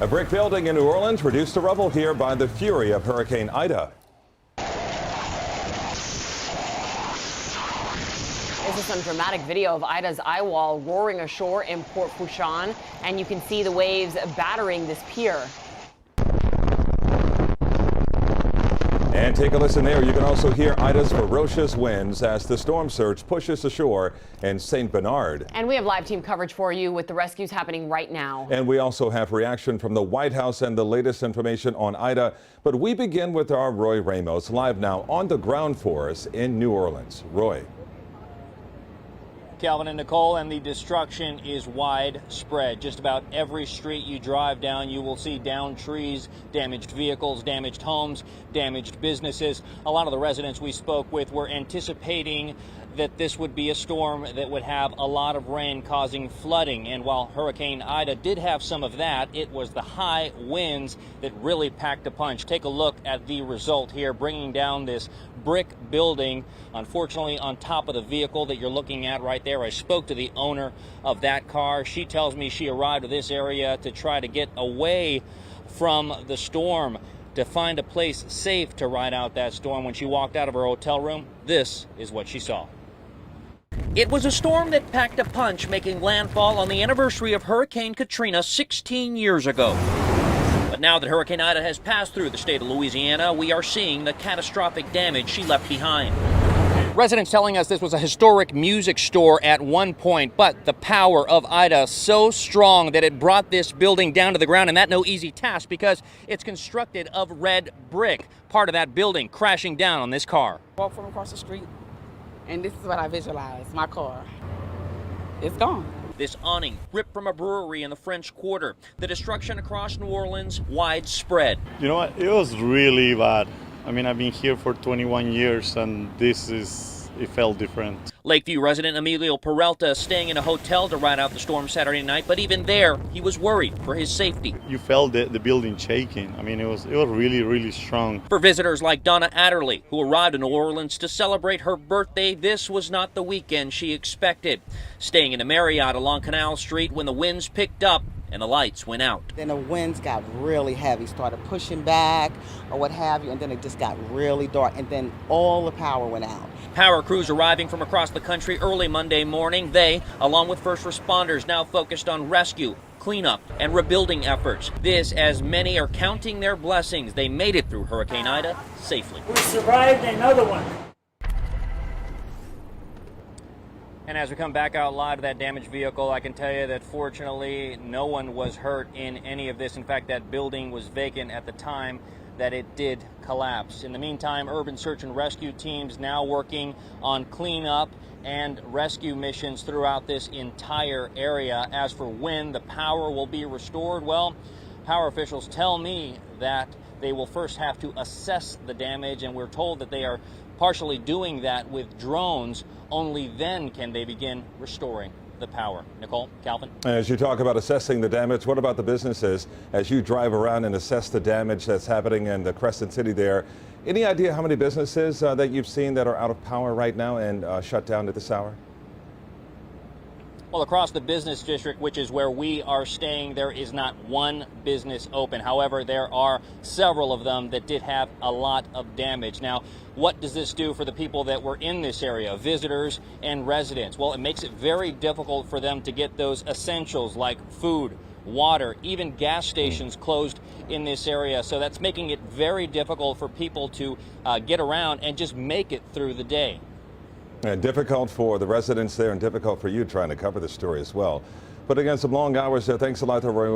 A brick building in New Orleans reduced to rubble here by the fury of Hurricane Ida. This is some dramatic video of Ida's eye wall roaring ashore in Port Fourchon, and you can see the waves battering this pier. And take a listen there. You can also hear Ida's ferocious winds as the storm surge pushes ashore in St. Bernard. And we have live team coverage for you with the rescues happening right now. And we also have reaction from the White House and the latest information on Ida. But we begin with our Roy Ramos live now on the ground for us in New Orleans. Roy. Calvin and Nicole, and the destruction is widespread. Just about every street you drive down, you will see downed trees, damaged vehicles, damaged homes, damaged businesses. A lot of the residents we spoke with were anticipating that this would be a storm that would have a lot of rain causing flooding. And while Hurricane Ida did have some of that, it was the high winds that really packed a punch. Take a look at the result here, bringing down this brick building, unfortunately on top of the vehicle that you're looking at right there. I spoke to the owner of that car. She tells me she arrived to this area to try to get away from the storm, to find a place safe to ride out that storm. When she walked out of her hotel room, this is what she saw. It was a storm that packed a punch, making landfall on the anniversary of Hurricane Katrina 16 years ago. But now that Hurricane Ida has passed through the state of Louisiana, we are seeing the catastrophic damage she left behind. Residents telling us this was a historic music store at one point, but the power of Ida so strong that it brought this building down to the ground, and that no easy task because it's constructed of red brick. Part of that building crashing down on this car. Walk from across the street, and this is what I visualize, my car. It's gone. This awning ripped from a brewery in the French Quarter. The destruction across New Orleans widespread. You know what? It was really bad. I mean, I've been here for 21 years, and it felt different. Lakeview resident EMILIO PERELTA staying in a hotel to ride out the storm Saturday night, but even there, he was worried for his safety. You felt the building shaking. I mean, it was really, really strong. For visitors like DONNA ADDERLEY, who arrived in New Orleans to celebrate her birthday, this was not the weekend she expected. Staying in a Marriott along Canal Street when the winds picked up and the lights went out. Then the winds got really heavy, started pushing back or what have you, and then it just got really dark, and then all the power went out. Power crews arriving from across the country early Monday morning. They, along with first responders, now focused on rescue, cleanup, and rebuilding efforts. This as many are counting their blessings. They made it through Hurricane Ida safely. We survived another one. And as we come back out live to that damaged vehicle, I can tell you that fortunately no one was hurt in any of this. In fact, that building was vacant at the time that it did collapse. In the meantime, urban search and rescue teams now working on cleanup and rescue missions throughout this entire area. As for when the power will be restored, well, power officials tell me that they will first have to assess the damage, and we're told that they are partially doing that with drones. Only then can they begin restoring the power. Nicole, Calvin. As you talk about assessing the damage, what about the businesses as you drive around and assess the damage that's happening in the Crescent City there? Any idea how many businesses that you've seen that are out of power right now and shut down at this hour? Well, across the business district, which is where we are staying, there is not one business open. However, there are several of them that did have a lot of damage. Now, what does this do for the people that were in this area, visitors and residents? Well, it makes it very difficult for them to get those essentials like food, water, even gas stations closed in this area. So that's making it very difficult for people to get around and just make it through the day. And difficult for the residents there and difficult for you trying to cover the story as well. But again, some long hours there. Thanks a lot to Roy.